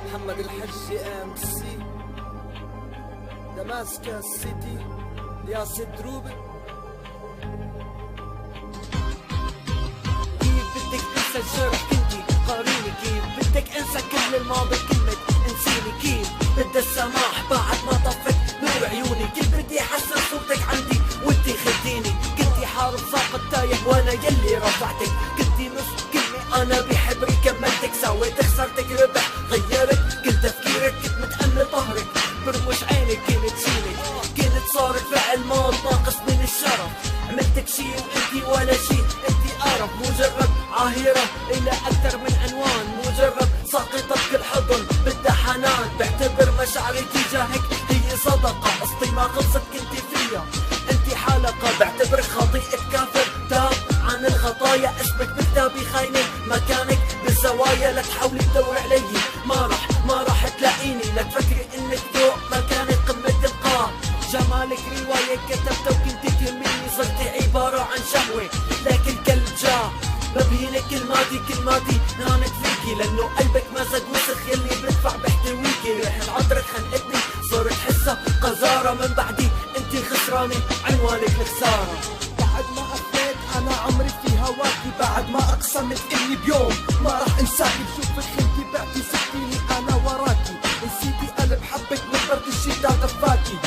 محمد الحجي MC دماسكس سيتي ياسر دروبي. كيف بدك تنسى الجرح كنتي قاريني، كيف بدك انسى كل الماضي كلمة انسيني، كيف بدي السماح بعد ما طفت نور عيوني، كيف بدي احسن صورتك عندي وانتي خديني، كنتي حارب ساقط تايه وانا يلي رفعتك، كنتي نص كلمة انا بحبري كملتك، سويت خسرتك ربح غيرت كل تفكيرك، كنت متأمل طهرك برمش عينك، كنت شيلك كنت صارت فعل ماض ناقص من الشرف، عملتك شي وانتي ولا شي، انتي قارب مجرد عاهرة الى اكثر من عنوان، مجرد ساقطة بكل حضن بدها حنان، بعتبر مشاعري تجاهك هي صدقة، قصتي ما خلصت كنتي فيها انتي حلقة، بعتبرك خطيئة كافر تاب عن الخطايا، اسمك بكتابي خاينة، مكانك بالزوايا، لا تحاولي تدور علي ما راح تلاقيني، لا تفكري انك فوق مكانك قمة القاع، جمالك رواية كتبتها وكنتي تهميني، صرتي عبارة عن شهوة لكن كلب جاع، ببهينك كلماتي نامت فيكي، لانه قلبك مزج وسخ يلي بدفع بحتويكي، ريحة عطرك خنقتني صرت حسها قذارة، من بعدي انتي خسرانة عنوانك الخسارة، بعد ما قفيت انا عمري في هواكي، بعد ما اقسمت اني بيوم ما راح انساكي، بشوفك خنتي بعتي سبتيني انا وراكي، نسيتي قلب حبك من برد الشتا غفاكي،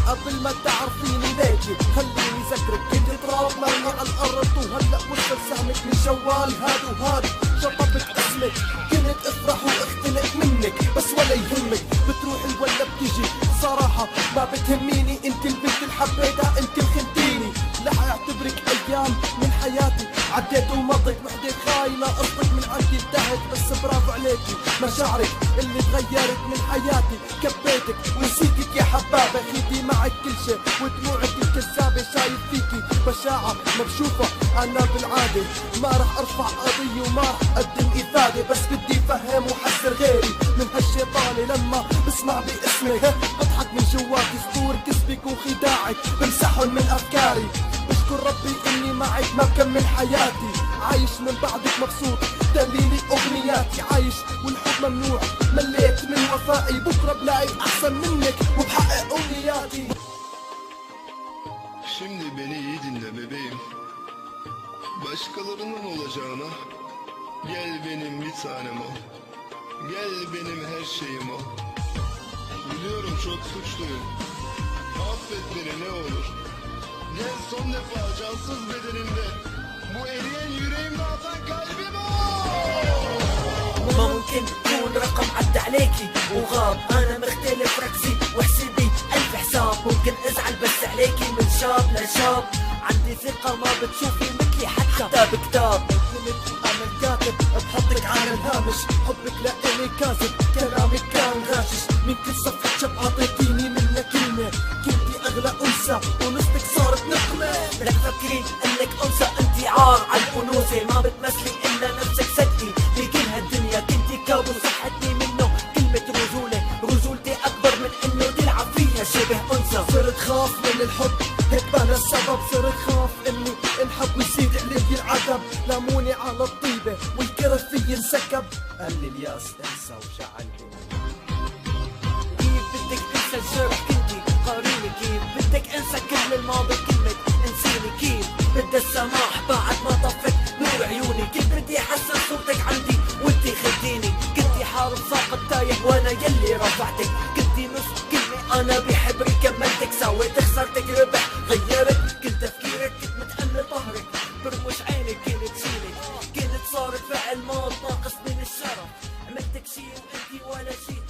قبل ما تعرفيني ليكي خليني ذكرك، كنت تراب مرمي على الارض وهلا وصل سهمك من جوال هاد وهاد، شطبت اسمك كنت افرح واختنق منك، بس ولا يهمك بتروحي ولا بتيجي، صراحة ما بتهميني، انت البنت اللي حبيتها انت اللي خنتيني، رح اعتبرك ايام من حياتي عديت ومضت، وحدة خاينة قصتك من عندي انتهت، بس برافو عليكي مشاعرك اللي تغيرت من حياتي، كبيتك ونسيتك يا حبابة، خيتي معك كل شيء ودموعك الكذابة، شايف فيكي بشاعة ما بشوفها انا بالعادة، ما رح ارفع قضية وما رح اقدم افادة، بس بدي افهم وحذر غيري من هالشيطانة، لما بسمع باسمك بضحك من جواتي، سطور كذبك وخداعك بمسحهم من افكاري، بشكر ربي اني معك ما بكمل حياتي، عايش من بعدك مبسوط دليلي اغنياتي، عايش والحب ممنوع، مليت من وفائي، بكره بلاقي احسن منك وبحقق امنياتي. Şimdi beni iyi dinle bebeğim. Başkalarının olacağına gel benim bir tanem ol. Gel benim her şeyim ol. Biliyorum çok suçluyum. Affet beni ne olur. Gel son defa cansız bedenimde, bu eriyen yüreğimde atan kalbim ol. ما ممكن تكون رقم عدى عليكي وغاب، انا مختلف ركزي وحسبي الف حساب، ممكن ازعل بس عليكي من شاب لشاب، عندي ثقة ما بتشوفي مثلي حتى بكتاب، انا الكاتب بحطك على الهامش، حبك لإلي كاذب كلامك كان غاشش، من كل صفحة شب عطيتيني منها كلمة، كنتي اغلى انثى ونصتك صارت نقمة، لا تفكرين انك انثى انتي عار على الانوثة، ما بتمثلي الا نفسك صدقي بكل هالدنيا، كنتي كابوس صحتني منه كلمة رجولتي اكبر من انه تلعب فيها شبه انثى، صرت خاف من الحب هيك بلا السبب، صرت خاف اني الحب يزيد علي العتب، لاموني على الطيبة والكرف في انسكب، قال لي الياس انسى وشعلني، كيف بدك تنسى الجرح كنتي قاريني، كيف بدك انسى كل الماضي كلمة انسيني، كيف بدي السماح بعد ما طفت نور عيوني، كيف بدي احسن صورتك عندي وانتي خديني، كنتي حارب ساقط تايه وانا يلي رفعتك، كنتي نص كلمة انا بحبري كملتك، سويت خسرتك ربح غيرت كل تفكيرك، كنت متأمل طهرك برمش عينك، كنت شيلك كنت صارت فعل ماض ناقص من الشرف، عملتك شي وانتي ولا شي.